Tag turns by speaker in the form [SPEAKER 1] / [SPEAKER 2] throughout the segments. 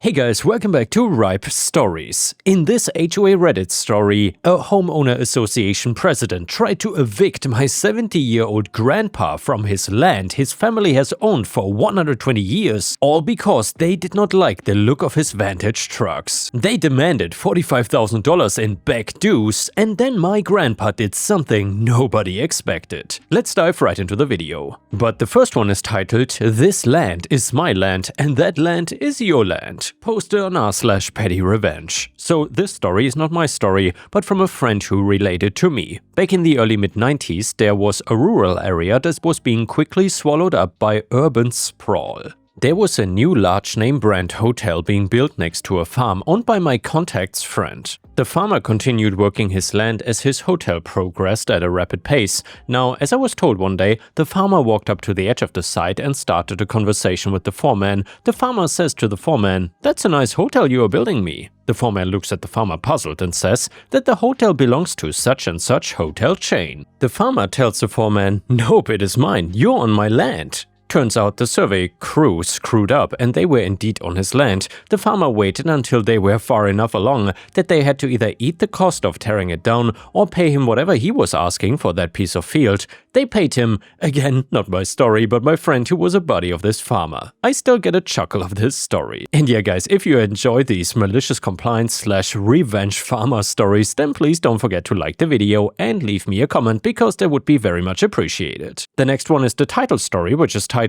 [SPEAKER 1] Hey guys, welcome back to Ripestories. In this HOA Reddit story, a homeowner association president tried to evict my 70-year-old grandpa from his land his family has owned for 120 years, all because they did not like the look of his vintage trucks. They demanded $45,000 in back dues, and then my grandpa did something nobody expected. Let's dive right into the video. But the first one is titled, "This land is my land and that land is your land." Posted on r/petty revenge. So this story is not my story, but from a friend who related to me. Back in the early mid-90s, there was a rural area that was being quickly swallowed up by urban sprawl. There was a new large name brand hotel being built next to a farm owned by my contact's friend. The farmer continued working his land as his hotel progressed at a rapid pace. Now, as I was told one day, the farmer walked up to the edge of the site and started a conversation with the foreman. The farmer says to the foreman, "That's a nice hotel you are building me." The foreman looks at the farmer puzzled and says that the hotel belongs to such and such hotel chain. The farmer tells the foreman, "Nope, it is mine, you're on my land." Turns out the survey crew screwed up and they were indeed on his land. The farmer waited until they were far enough along that they had to either eat the cost of tearing it down or pay him whatever he was asking for that piece of field. They paid him, again, not my story, but my friend who was a buddy of this farmer. I still get a chuckle of this story. And yeah guys, if you enjoy these malicious compliance/revenge farmer stories, then please don't forget to like the video and leave me a comment because that would be very much appreciated. The next one is the title story, which is titled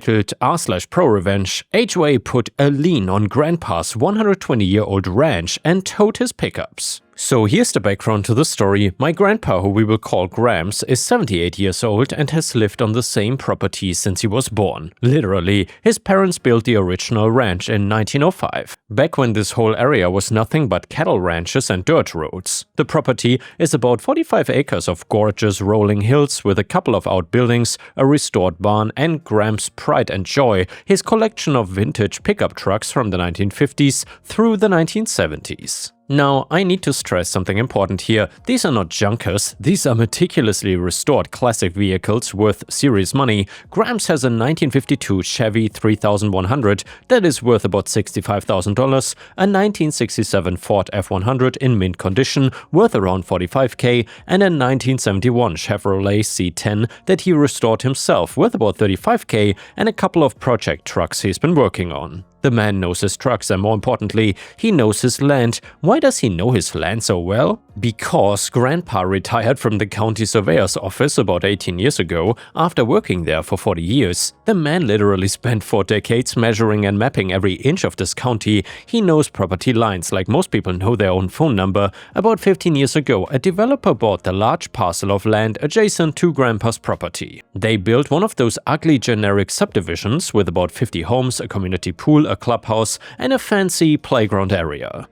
[SPEAKER 1] r/pro revenge. HOA put a lien on grandpa's 120-year-old ranch and towed his pickups. So here's the background to the story. My grandpa, who we will call Grams, is 78 years old and has lived on the same property since he was born. Literally, his parents built the original ranch in 1905, back when this whole area was nothing but cattle ranches and dirt roads. The property is about 45 acres of gorgeous rolling hills with a couple of outbuildings, a restored barn, and Grams' pride and joy, his collection of vintage pickup trucks from the 1950s through the 1970s. Now, I need to stress something important here. These are not junkers, these are meticulously restored classic vehicles worth serious money. Grams has a 1952 Chevy 3100 that is worth about $65,000, a 1967 Ford F100 in mint condition worth around $45K, and a 1971 Chevrolet C10 that he restored himself worth about $35K, and a couple of project trucks he's been working on. The man knows his trucks and more importantly, he knows his land. Why does he know his land so well? Because Grandpa retired from the county surveyor's office about 18 years ago after working there for 40 years. The man literally spent 4 decades measuring and mapping every inch of this county. He knows property lines like most people know their own phone number. About 15 years ago, a developer bought the large parcel of land adjacent to Grandpa's property. They built one of those ugly generic subdivisions with about 50 homes, a community pool, a clubhouse, and a fancy playground area.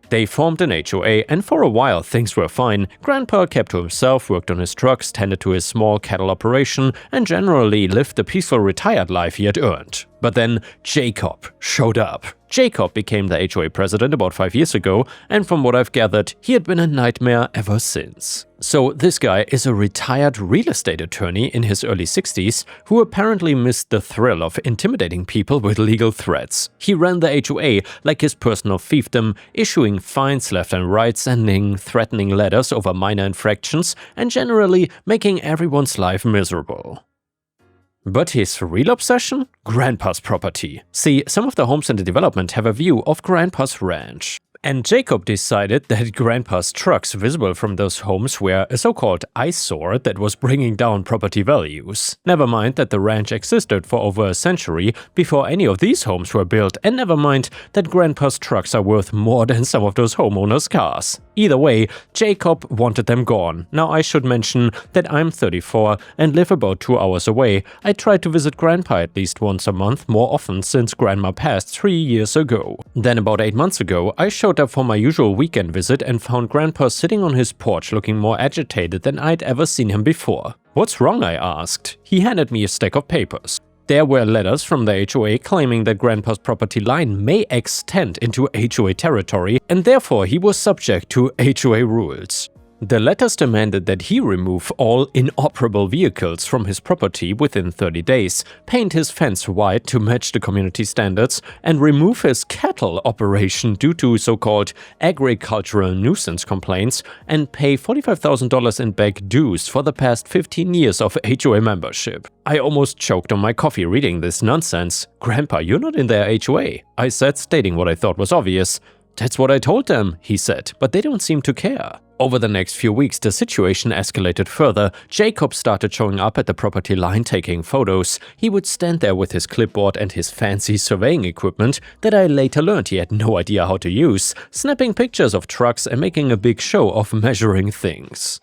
[SPEAKER 1] They formed an HOA, and for a while things were fine. Grandpa kept to himself, worked on his trucks, tended to his small cattle operation, and generally lived the peaceful retired life he had earned. But then Jacob showed up. Jacob became the HOA president about 5 years ago, and from what I've gathered, he had been a nightmare ever since. So this guy is a retired real estate attorney in his early 60s who apparently missed the thrill of intimidating people with legal threats. He ran the HOA like his personal fiefdom, issuing fines left and right, sending threatening letters over minor infractions, and generally making everyone's life miserable. But his real obsession? Grandpa's property. See, some of the homes in the development have a view of Grandpa's ranch. And Jacob decided that Grandpa's trucks visible from those homes were a so-called eyesore that was bringing down property values. Never mind that the ranch existed for over a century before any of these homes were built, and never mind that Grandpa's trucks are worth more than some of those homeowners' cars. Either way, Jacob wanted them gone. Now I should mention that I'm 34 and live about 2 hours away. I try to visit Grandpa at least once a month, more often since Grandma passed 3 years ago. Then about 8 months ago, I showed up for my usual weekend visit and found Grandpa sitting on his porch looking more agitated than I'd ever seen him before. "What's wrong?" I asked. He handed me a stack of papers. There were letters from the HOA claiming that Grandpa's property line may extend into HOA territory and therefore he was subject to HOA rules. The letters demanded that he remove all inoperable vehicles from his property within 30 days, paint his fence white to match the community standards, and remove his cattle operation due to so-called agricultural nuisance complaints, and pay $45,000 in back dues for the past 15 years of HOA membership. I almost choked on my coffee reading this nonsense. "Grandpa, you're not in their HOA," I said, stating what I thought was obvious. "That's what I told them," he said, "but they don't seem to care." Over the next few weeks, the situation escalated further. Jacob started showing up at the property line taking photos. He would stand there with his clipboard and his fancy surveying equipment that I later learned he had no idea how to use, snapping pictures of trucks and making a big show of measuring things.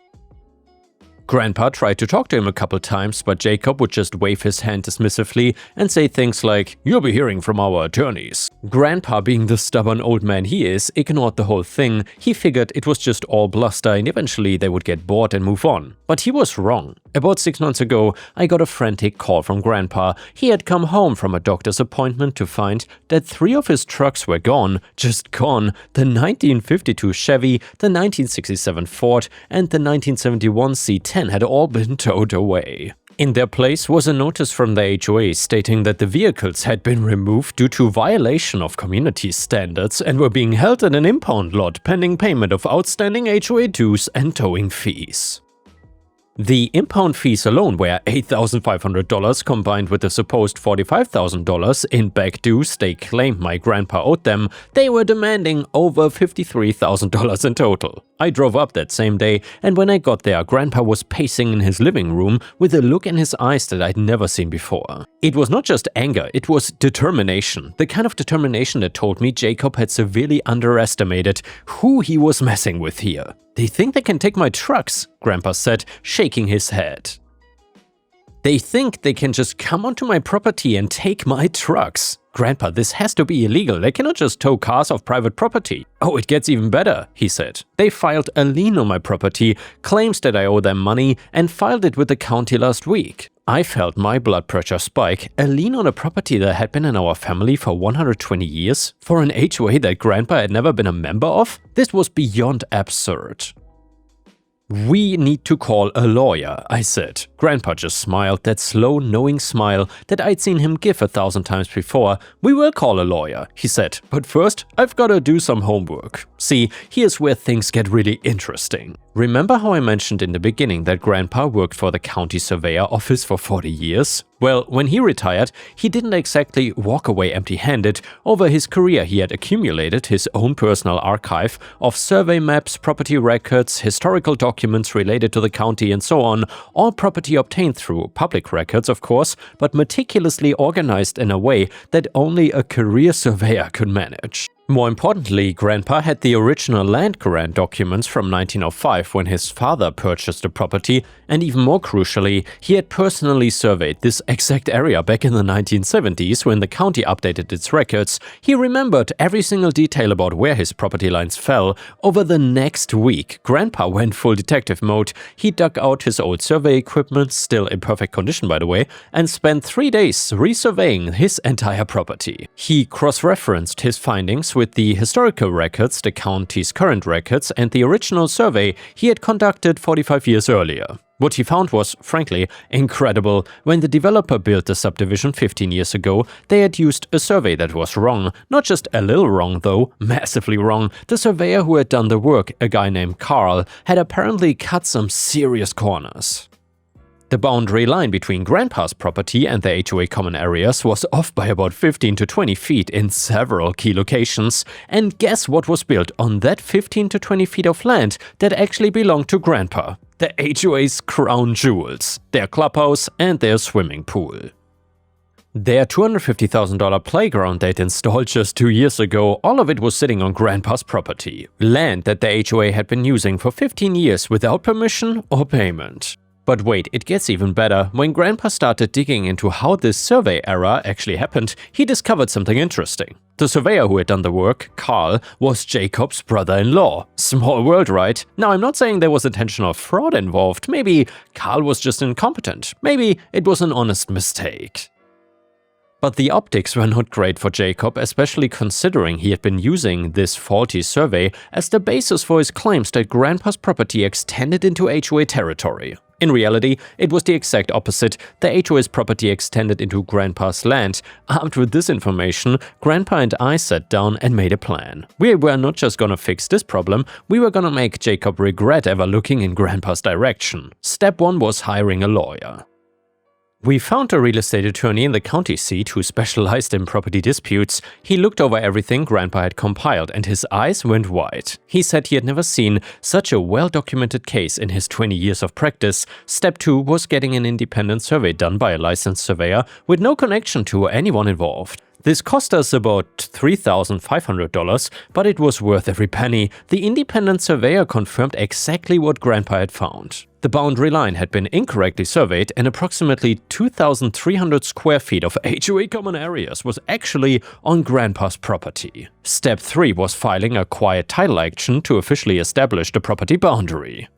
[SPEAKER 1] Grandpa tried to talk to him a couple times, but Jacob would just wave his hand dismissively and say things like, "You'll be hearing from our attorneys." Grandpa, being the stubborn old man he is, ignored the whole thing. He figured it was just all bluster and eventually they would get bored and move on. But he was wrong. About 6 months ago, I got a frantic call from Grandpa. He had come home from a doctor's appointment to find that 3 of his trucks were gone, just gone. The 1952 Chevy, the 1967 Ford, and the 1971 C10 had all been towed away. In their place was a notice from the HOA stating that the vehicles had been removed due to violation of community standards and were being held at an impound lot pending payment of outstanding HOA dues and towing fees. The impound fees alone were $8,500 combined with the supposed $45,000 in back dues they claimed my grandpa owed them. They were demanding over $53,000 in total. I drove up that same day, and when I got there, Grandpa was pacing in his living room with a look in his eyes that I'd never seen before. It was not just anger, it was determination. The kind of determination that told me Jacob had severely underestimated who he was messing with here. "They think they can take my trucks," Grandpa said, shaking his head. "They think they can just come onto my property and take my trucks. Grandpa, this has to be illegal. They cannot just tow cars off private property." "Oh, it gets even better," he said. "They filed a lien on my property, claims that I owe them money, and filed it with the county last week." I felt my blood pressure spike. A lien on a property that had been in our family for 120 years? For an HOA that Grandpa had never been a member of? This was beyond absurd. "We need to call a lawyer," I said. Grandpa just smiled, that slow, knowing smile that I'd seen him give 1,000 times before. "We will call a lawyer," he said, "but first, I've gotta do some homework." See, here's where things get really interesting. Remember how I mentioned in the beginning that Grandpa worked for the county surveyor office for 40 years? Well, when he retired, he didn't exactly walk away empty-handed. Over his career, he had accumulated his own personal archive of survey maps, property records, historical documents related to the county, and so on, all property obtained through public records, of course, but meticulously organized in a way that only a career surveyor could manage. More importantly, Grandpa had the original land grant documents from 1905 when his father purchased the property, and even more crucially, he had personally surveyed this exact area back in the 1970s when the county updated its records. He remembered every single detail about where his property lines fell. Over the next week, Grandpa went full detective mode. He dug out his old survey equipment, still in perfect condition by the way, and spent 3 days resurveying his entire property. He cross-referenced his findings with the historical records, the county's current records, and the original survey he had conducted 45 years earlier. What he found was, frankly, incredible. When the developer built the subdivision 15 years ago, they had used a survey that was wrong. Not just a little wrong though, massively wrong. The surveyor who had done the work, a guy named Carl, had apparently cut some serious corners. The boundary line between Grandpa's property and the HOA common areas was off by about 15 to 20 feet in several key locations. And guess what was built on that 15 to 20 feet of land that actually belonged to Grandpa? The HOA's crown jewels, their clubhouse and their swimming pool. Their $250,000 playground they'd installed just 2 years ago, all of it was sitting on Grandpa's property. Land that the HOA had been using for 15 years without permission or payment. But wait, it gets even better. When Grandpa started digging into how this survey error actually happened, he discovered something interesting. The surveyor who had done the work, Carl, was Jacob's brother-in-law. Small world, right? Now, I'm not saying there was intentional fraud involved. Maybe Carl was just incompetent. Maybe it was an honest mistake. But the optics were not great for Jacob, especially considering he had been using this faulty survey as the basis for his claims that Grandpa's property extended into HOA territory. In reality, it was the exact opposite. The HOA's property extended into Grandpa's land. Armed with this information, Grandpa and I sat down and made a plan. We were not just gonna fix this problem, we were gonna make Jacob regret ever looking in Grandpa's direction. Step 1 was hiring a lawyer. We found a real estate attorney in the county seat who specialized in property disputes. He looked over everything Grandpa had compiled and his eyes went wide. He said he had never seen such a well-documented case in his 20 years of practice. Step 2 was getting an independent survey done by a licensed surveyor with no connection to anyone involved. This cost us about $3,500, but it was worth every penny. The independent surveyor confirmed exactly what Grandpa had found. The boundary line had been incorrectly surveyed and approximately 2,300 square feet of HOA common areas was actually on Grandpa's property. Step 3 was filing a quiet title action to officially establish the property boundary.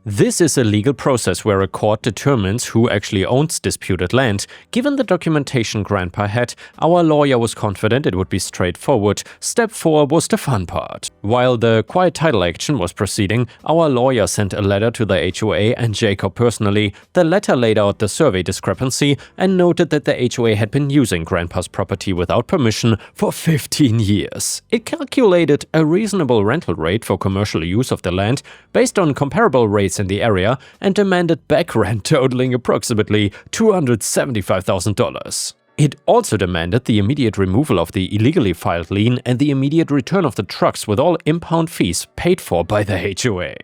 [SPEAKER 1] This is a legal process where a court determines who actually owns disputed land. Given the documentation Grandpa had, our lawyer was confident it would be straightforward. Step 4 was the fun part. While the quiet title action was proceeding, our lawyer sent a letter to the HOA and Jacob personally. The letter laid out the survey discrepancy and noted that the HOA had been using Grandpa's property without permission for 15 years. It calculated a reasonable rental rate for commercial use of the land based on comparable rates in the area and demanded back rent totaling approximately $275,000. It also demanded the immediate removal of the illegally filed lien and the immediate return of the trucks with all impound fees paid for by the HOA.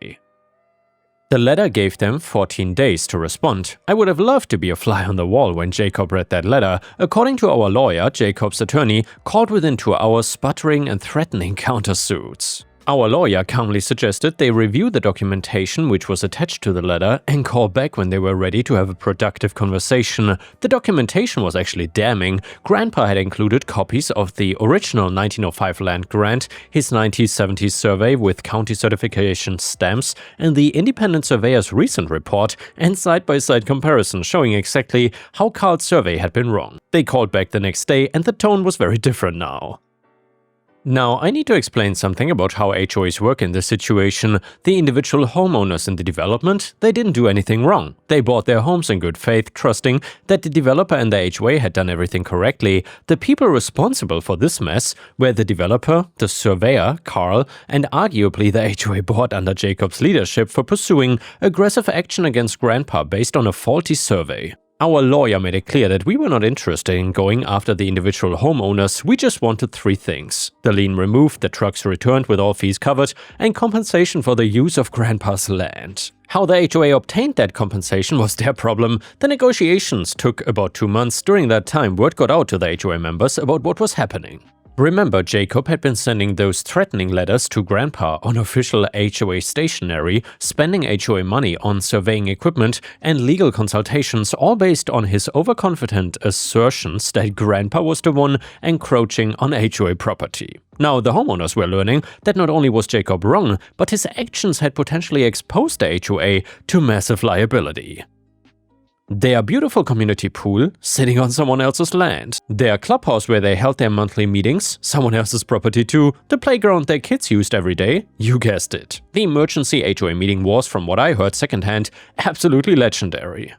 [SPEAKER 1] The letter gave them 14 days to respond. I would have loved to be a fly on the wall when Jacob read that letter. According to our lawyer, Jacob's attorney called within 2 hours sputtering and threatening countersuits. Our lawyer calmly suggested they review the documentation which was attached to the letter and call back when they were ready to have a productive conversation. The documentation was actually damning. Grandpa had included copies of the original 1905 land grant, his 1970s survey with county certification stamps, and the independent surveyor's recent report and side-by-side comparison showing exactly how Carl's survey had been wrong. They called back the next day and the tone was very different now. Now, I need to explain something about how HOAs work in this situation. The individual homeowners in the development, they didn't do anything wrong. They bought their homes in good faith, trusting that the developer and the HOA had done everything correctly. The people responsible for this mess were the developer, the surveyor, Carl, and arguably the HOA board under Jacob's leadership for pursuing aggressive action against Grandpa based on a faulty survey. Our lawyer made it clear that we were not interested in going after the individual homeowners, we just wanted 3 things. The lien removed, the trucks returned with all fees covered, and compensation for the use of Grandpa's land. How the HOA obtained that compensation was their problem. The negotiations took about 2 months. During that time, word got out to the HOA members about what was happening. Remember, Jacob had been sending those threatening letters to Grandpa on official HOA stationery, spending HOA money on surveying equipment and legal consultations, all based on his overconfident assertions that Grandpa was the one encroaching on HOA property. Now, the homeowners were learning that not only was Jacob wrong, but his actions had potentially exposed the HOA to massive liability. Their beautiful community pool sitting on someone else's land. Their clubhouse where they held their monthly meetings, someone else's property too. The playground their kids used every day, you guessed it. The emergency HOA meeting was, from what I heard secondhand, absolutely legendary.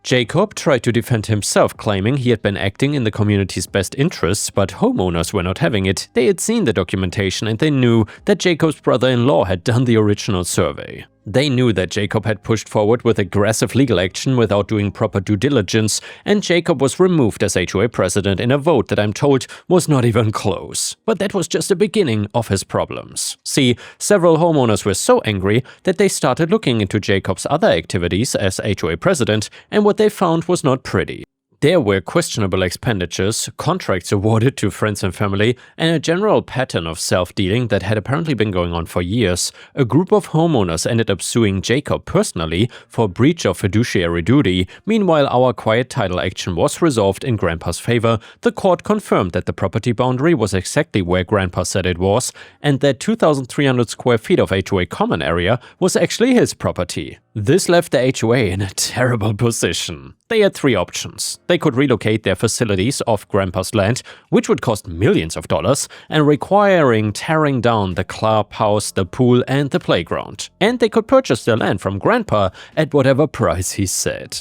[SPEAKER 1] Jacob tried to defend himself, claiming he had been acting in the community's best interests, but homeowners were not having it. They had seen the documentation and they knew that Jacob's brother-in-law had done the original survey. They knew that Jacob had pushed forward with aggressive legal action without doing proper due diligence, and Jacob was removed as HOA president in a vote that I'm told was not even close. But that was just the beginning of his problems. See, several homeowners were so angry that they started looking into Jacob's other activities as HOA president, and what they found was not pretty. There were questionable expenditures, contracts awarded to friends and family, and a general pattern of self-dealing that had apparently been going on for years. A group of homeowners ended up suing Jacob personally for breach of fiduciary duty. Meanwhile, our quiet title action was resolved in Grandpa's favor. The court confirmed that the property boundary was exactly where Grandpa said it was, and that 2,300 square feet of HOA common area was actually his property. This left the HOA in a terrible position. They had three options. They could relocate their facilities off Grandpa's land, which would cost millions of dollars, and requiring tearing down the clubhouse, the pool, and the playground. And they could purchase their land from Grandpa at whatever price he said.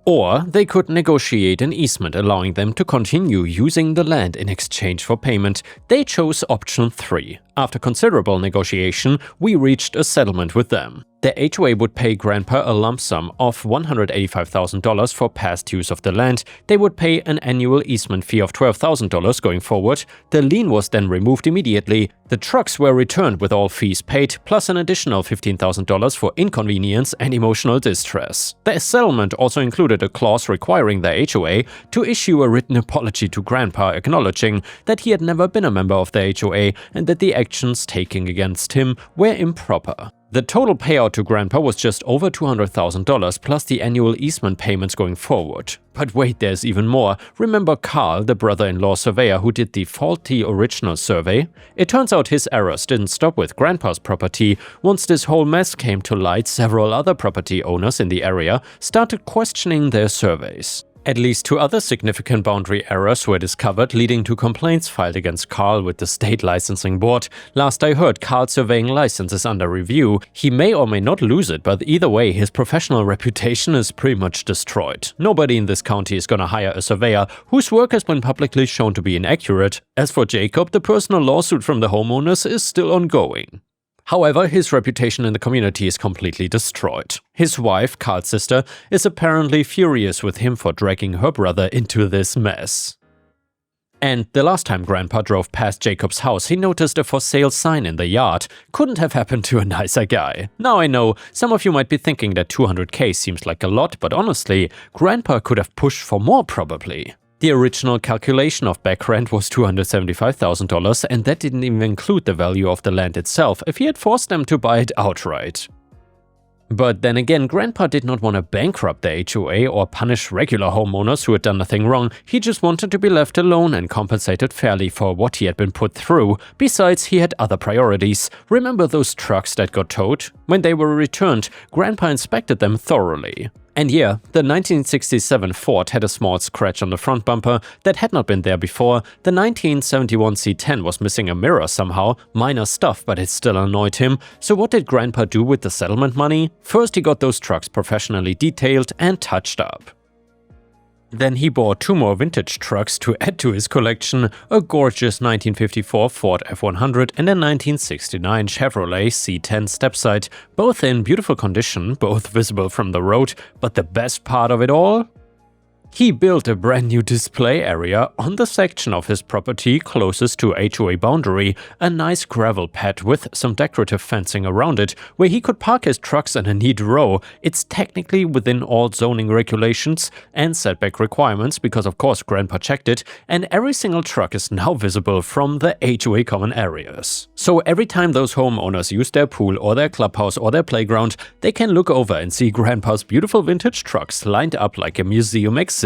[SPEAKER 1] Or they could negotiate an easement allowing them to continue using the land in exchange for payment. They chose option 3. After considerable negotiation, we reached a settlement with them. The HOA would pay Grandpa a lump sum of $185,000 for past use of the land. They would pay an annual easement fee of $12,000 going forward. The lien was then removed immediately. The trucks were returned with all fees paid, plus an additional $15,000 for inconvenience and emotional distress. The settlement also included a clause requiring the HOA to issue a written apology to Grandpa acknowledging that he had never been a member of the HOA and that the actions taken against him were improper. The total payout to Grandpa was just over $200,000 plus the annual easement payments going forward. But wait, there's even more. Remember Carl, the brother-in-law surveyor who did the faulty original survey? It turns out his errors didn't stop with Grandpa's property. Once this whole mess came to light, several other property owners in the area started questioning their surveys. At least 2 other significant boundary errors were discovered, leading to complaints filed against Carl with the state licensing board. Last I heard, Carl's surveying license is under review. He may or may not lose it, but either way, his professional reputation is pretty much destroyed. Nobody in this county is gonna hire a surveyor whose work has been publicly shown to be inaccurate. As for Jacob, the personal lawsuit from the homeowners is still ongoing. However, his reputation in the community is completely destroyed. His wife, Carl's sister, is apparently furious with him for dragging her brother into this mess. And the last time Grandpa drove past Jacob's house, he noticed a for sale sign in the yard. Couldn't have happened to a nicer guy. Now I know, some of you might be thinking that $200K seems like a lot, but honestly, Grandpa could have pushed for more probably. The original calculation of back rent was $275,000, and that didn't even include the value of the land itself if he had forced them to buy it outright. But then again, Grandpa did not want to bankrupt the HOA or punish regular homeowners who had done nothing wrong. He just wanted to be left alone and compensated fairly for what he had been put through. Besides, he had other priorities. Remember those trucks that got towed? When they were returned, Grandpa inspected them thoroughly. And yeah, the 1967 Ford had a small scratch on the front bumper that had not been there before. The 1971 C10 was missing a mirror somehow, minor stuff, but it still annoyed him. So what did Grandpa do with the settlement money? First, he got those trucks professionally detailed and touched up. Then he bought 2 more vintage trucks to add to his collection, a gorgeous 1954 Ford F100 and a 1969 Chevrolet C10 stepside, both in beautiful condition, both visible from the road, but the best part of it all? He built a brand new display area on the section of his property closest to HOA boundary, a nice gravel pad with some decorative fencing around it, where he could park his trucks in a neat row. It's technically within all zoning regulations and setback requirements because of course Grandpa checked it, and every single truck is now visible from the HOA common areas. So every time those homeowners use their pool or their clubhouse or their playground, they can look over and see Grandpa's beautiful vintage trucks lined up like a museum exhibit.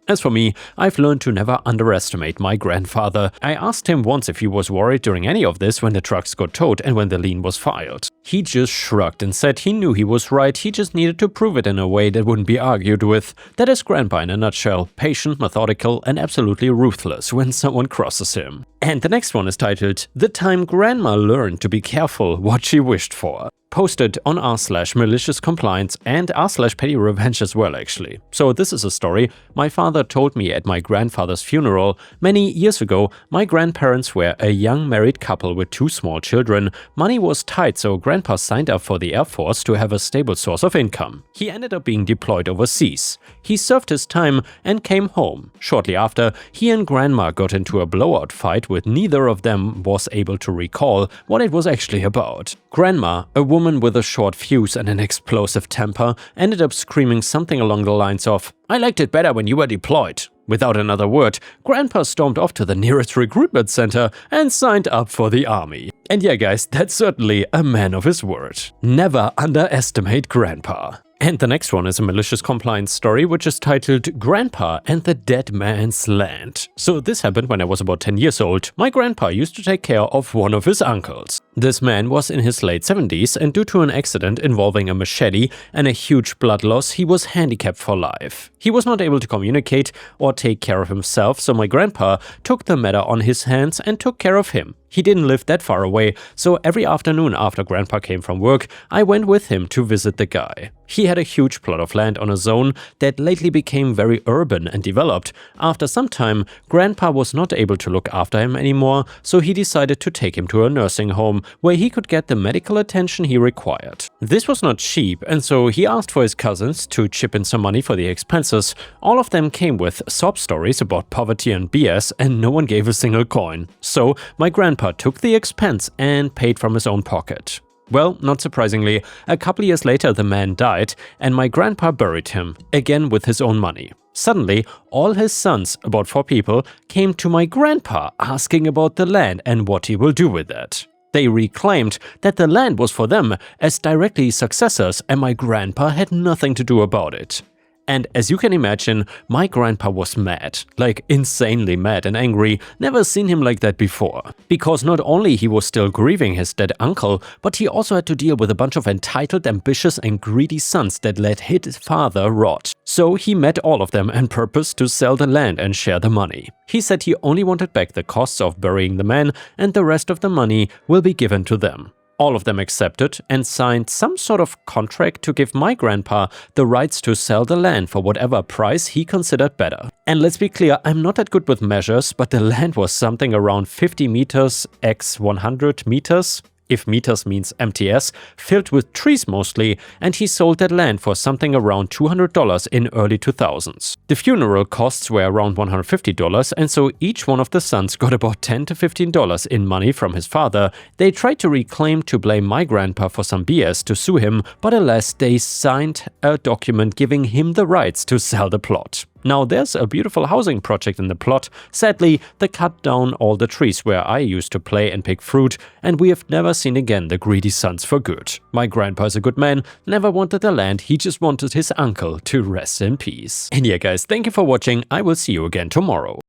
[SPEAKER 1] As for me, I've learned to never underestimate my grandfather. I asked him once if he was worried during any of this when the trucks got towed and when the lien was filed. He just shrugged and said he knew he was right, he just needed to prove it in a way that wouldn't be argued with. That is Grandpa in a nutshell, patient, methodical, and absolutely ruthless when someone crosses him. And the next one is titled, "The Time Grandma Learned to Be Careful What She Wished For." Posted on r/malicious compliance and r/petty revenge as well actually. So this is a story my father told me at my grandfather's funeral. Many years ago, my grandparents were a young married couple with 2 small children. Money was tight, so Grandpa signed up for the Air Force to have a stable source of income. He ended up being deployed overseas. He served his time and came home. Shortly after, he and Grandma got into a blowout fight with neither of them was able to recall what it was actually about. Grandma, a woman with a short fuse and an explosive temper, ended up screaming something along the lines of, "I liked it better when you were deployed." Without another word, Grandpa stormed off to the nearest recruitment center and signed up for the army. And yeah guys, that's certainly a man of his word. Never underestimate Grandpa. And the next one is a malicious compliance story which is titled Grandpa and the Dead Man's Land. So this happened when I was about 10 years old. My grandpa used to take care of one of his uncles. This man was in his late 70s, and due to an accident involving a machete and a huge blood loss, he was handicapped for life. He was not able to communicate or take care of himself, so my grandpa took the matter on his hands and took care of him. He didn't live that far away, so every afternoon after Grandpa came from work, I went with him to visit the guy. He had a huge plot of land on a zone that lately became very urban and developed. After some time, Grandpa was not able to look after him anymore, so he decided to take him to a nursing home where he could get the medical attention he required. This was not cheap, and so he asked for his cousins to chip in some money for the expenses. All of them came with sob stories about poverty and BS, and no one gave a single coin. So my grandpa took the expense and paid from his own pocket. Well, not surprisingly, a couple years later the man died, and my grandpa buried him, again with his own money. Suddenly, all his sons, about 4 people, came to my grandpa asking about the land and what he will do with it. They reclaimed that the land was for them as directly successors, and my grandpa had nothing to do about it. And as you can imagine, my grandpa was mad, like insanely mad and angry, never seen him like that before. Because not only he was still grieving his dead uncle, but he also had to deal with a bunch of entitled, ambitious and greedy sons that let his father rot. So he met all of them and purposed to sell the land and share the money. He said he only wanted back the costs of burying the man, and the rest of the money will be given to them. All of them accepted and signed some sort of contract to give my grandpa the rights to sell the land for whatever price he considered better. And let's be clear, I'm not that good with measures, but the land was something around 50 meters x 100 meters. If meters means MTS, filled with trees mostly, and he sold that land for something around $200 in early 2000s. The funeral costs were around $150, and so each one of the sons got about $10 to $15 in money from his father. They tried to reclaim to blame my grandpa for some BS to sue him, but alas, they signed a document giving him the rights to sell the plot. Now there's a beautiful housing project in the plot. Sadly, they cut down all the trees where I used to play and pick fruit, and we have never seen again the greedy sons for good. My grandpa is a good man, never wanted the land, he just wanted his uncle to rest in peace. And yeah guys, thank you for watching, I will see you again tomorrow.